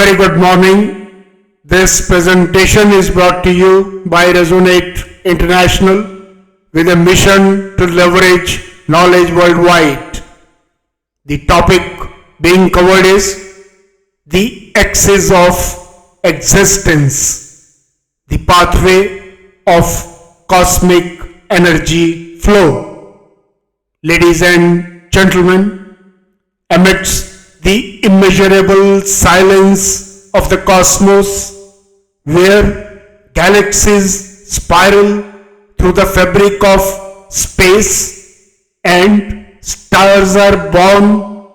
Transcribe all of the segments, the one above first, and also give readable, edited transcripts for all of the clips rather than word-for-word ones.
very good morning. This presentation is brought to you by Resonate International with a mission to leverage knowledge worldwide. The topic being covered is the axis of existence, the pathway of cosmic energy flow. Ladies and gentlemen, amidst the immeasurable silence of the cosmos, where galaxies spiral through the fabric of space and stars are born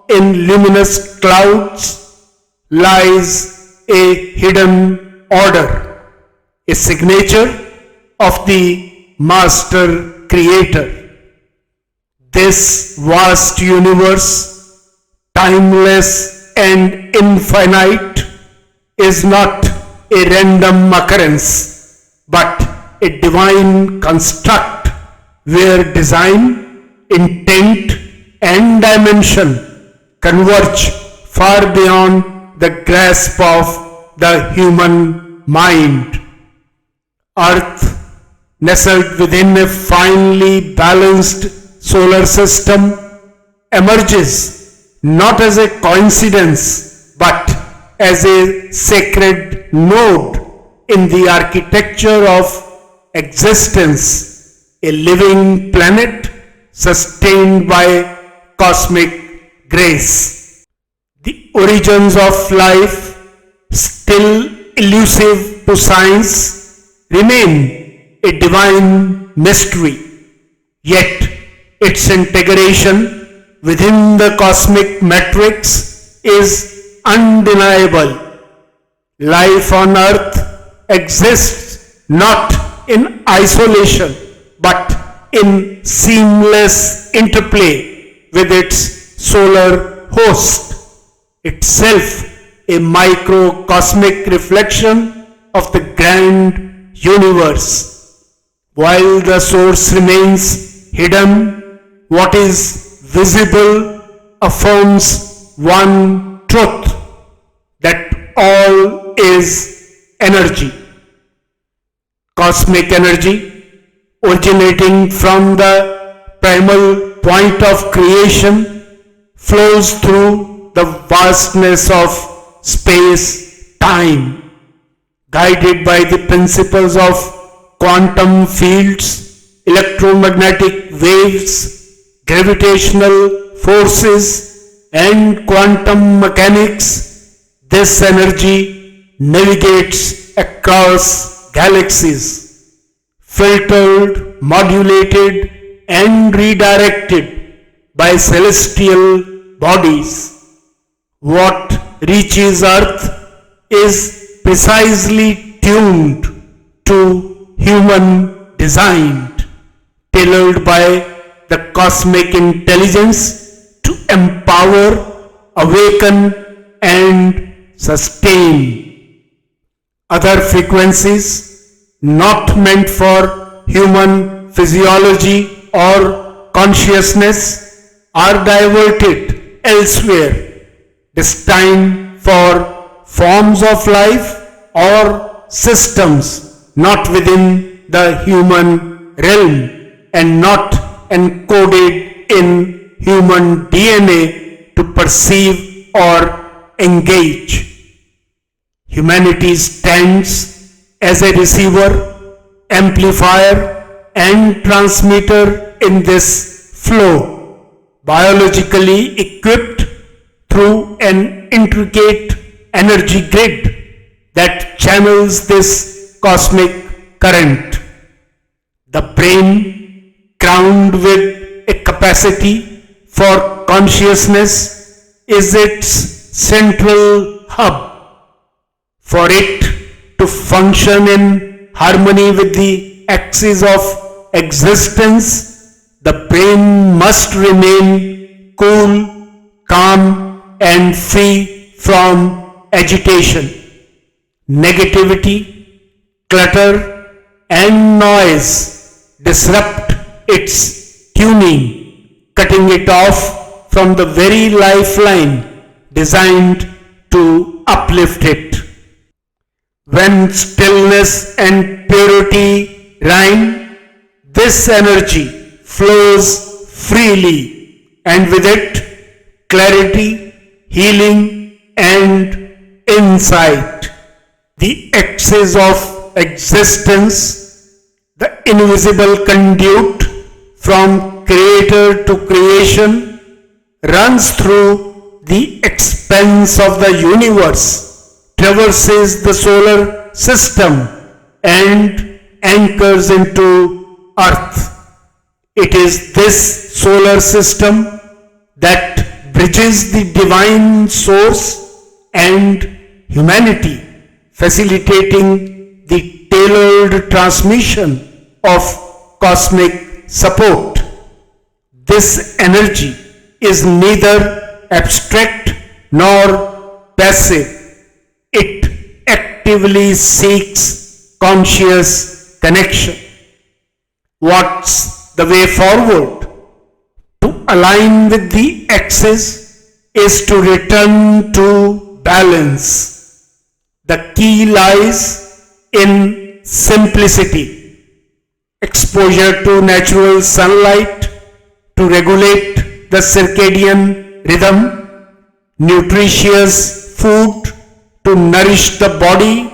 in luminous clouds, lies a hidden order, a signature of the Master Creator. This vast universe, timeless and infinite, is not a random occurrence, but a divine construct where design, intent, and dimension converge far beyond the grasp of the human mind. Earth, nestled within a finely balanced solar system, emerges not as a coincidence but as a sacred node in the architecture of existence, a living planet sustained by cosmic grace. The origins of life, still elusive to science, remain a divine mystery, yet its integration within the cosmic matrix is undeniable. Life on Earth exists not in isolation but in seamless interplay with its solar host, itself a microcosmic reflection of the grand universe. While the source remains hidden, what is visible affirms one truth, that all is energy. Cosmic energy, originating from the primal point of creation, flows through the vastness of space-time, guided by the principles of quantum fields, electromagnetic waves, gravitational forces, and quantum mechanics. This energy navigates across galaxies, filtered, modulated, and redirected by celestial bodies. What reaches Earth is precisely tuned to human design, tailored by the cosmic intelligence to empower, awaken, and sustain. Other frequencies, not meant for human physiology or consciousness, are diverted elsewhere, destined for forms of life or systems not within the human realm and not encoded in human DNA to perceive or engage. Humanity stands as a receiver, amplifier, and transmitter in this flow, biologically equipped through an intricate energy grid that channels this cosmic current. The brain, crowned with a capacity for consciousness, is its central hub. For it to function in harmony with the axis of existence, the brain must remain cool, calm, and free from agitation. Negativity, clutter, and noise disrupt its tuning, cutting it off from the very lifeline designed to uplift it. When stillness and purity reign, this energy flows freely, and with it, clarity, healing, and insight. The axis of existence, the invisible conduit from creator to creation, runs through the expanse of the universe, traverses the solar system, and anchors into Earth. It is this solar system that bridges the divine source and humanity, facilitating the tailored transmission of cosmic support. This energy is neither abstract nor passive. It actively seeks conscious connection. What's the way forward? To align with the axis is to return to balance. The key lies in simplicity. Exposure to natural sunlight to regulate the circadian rhythm, nutritious food to nourish the body,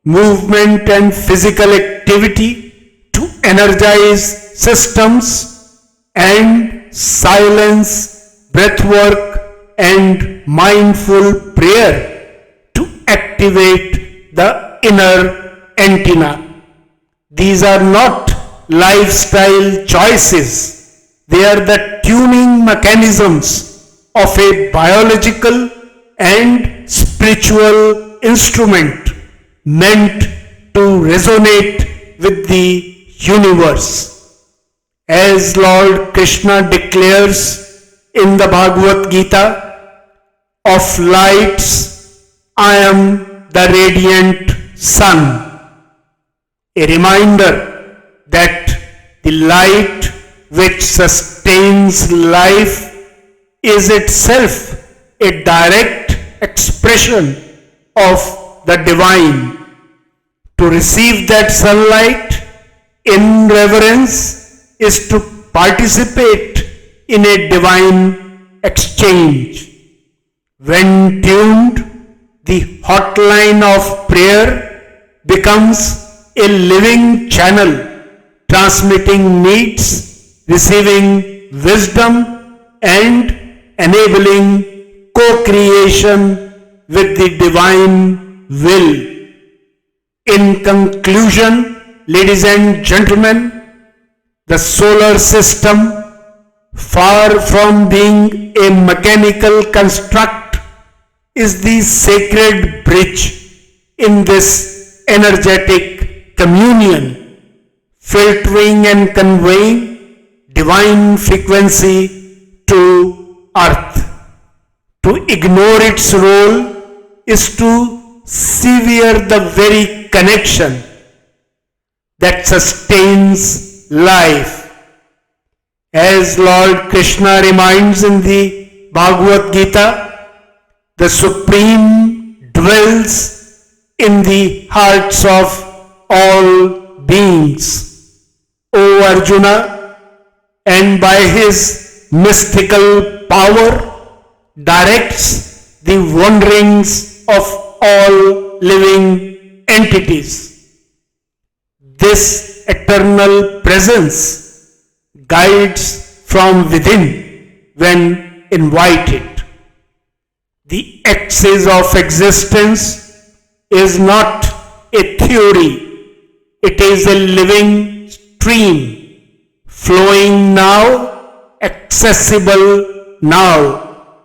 movement and physical activity to energize systems, and silence, breathwork, and mindful prayer to activate the inner antenna. These are not lifestyle choices. They are the tuning mechanisms of a biological and spiritual instrument meant to resonate with the universe. As Lord Krishna declares in the Bhagavad Gita, of lights I am the radiant sun. A reminder that the light which sustains life is itself a direct expression of the divine. To receive that sunlight in reverence is to participate in a divine exchange. When tuned, the hotline of prayer becomes a living channel, transmitting needs, receiving wisdom, and enabling co-creation with the divine will. In conclusion, ladies and gentlemen, the solar system, far from being a mechanical construct, is the sacred bridge in this energetic communion, filtering and conveying divine frequency to earth. To ignore its role is to sever the very connection that sustains life. As Lord Krishna reminds in the Bhagavad Gita, the Supreme dwells in the hearts of all beings. O Arjuna, and by his mystical power directs the wanderings of all living entities. This eternal presence guides from within when invited. The axis of existence is not a theory, it is a living stream, flowing now, accessible now.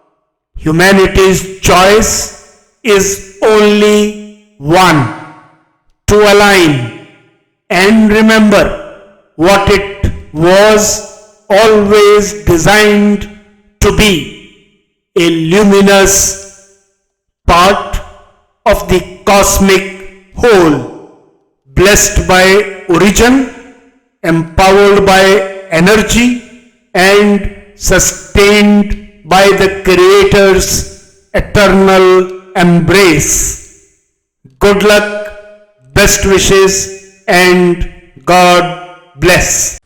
Humanity's choice is only one: to align and remember what it was always designed to be, a luminous part of the cosmic whole, blessed by origin, empowered by energy, and sustained by the Creator's eternal embrace. Good luck, best wishes, and God bless.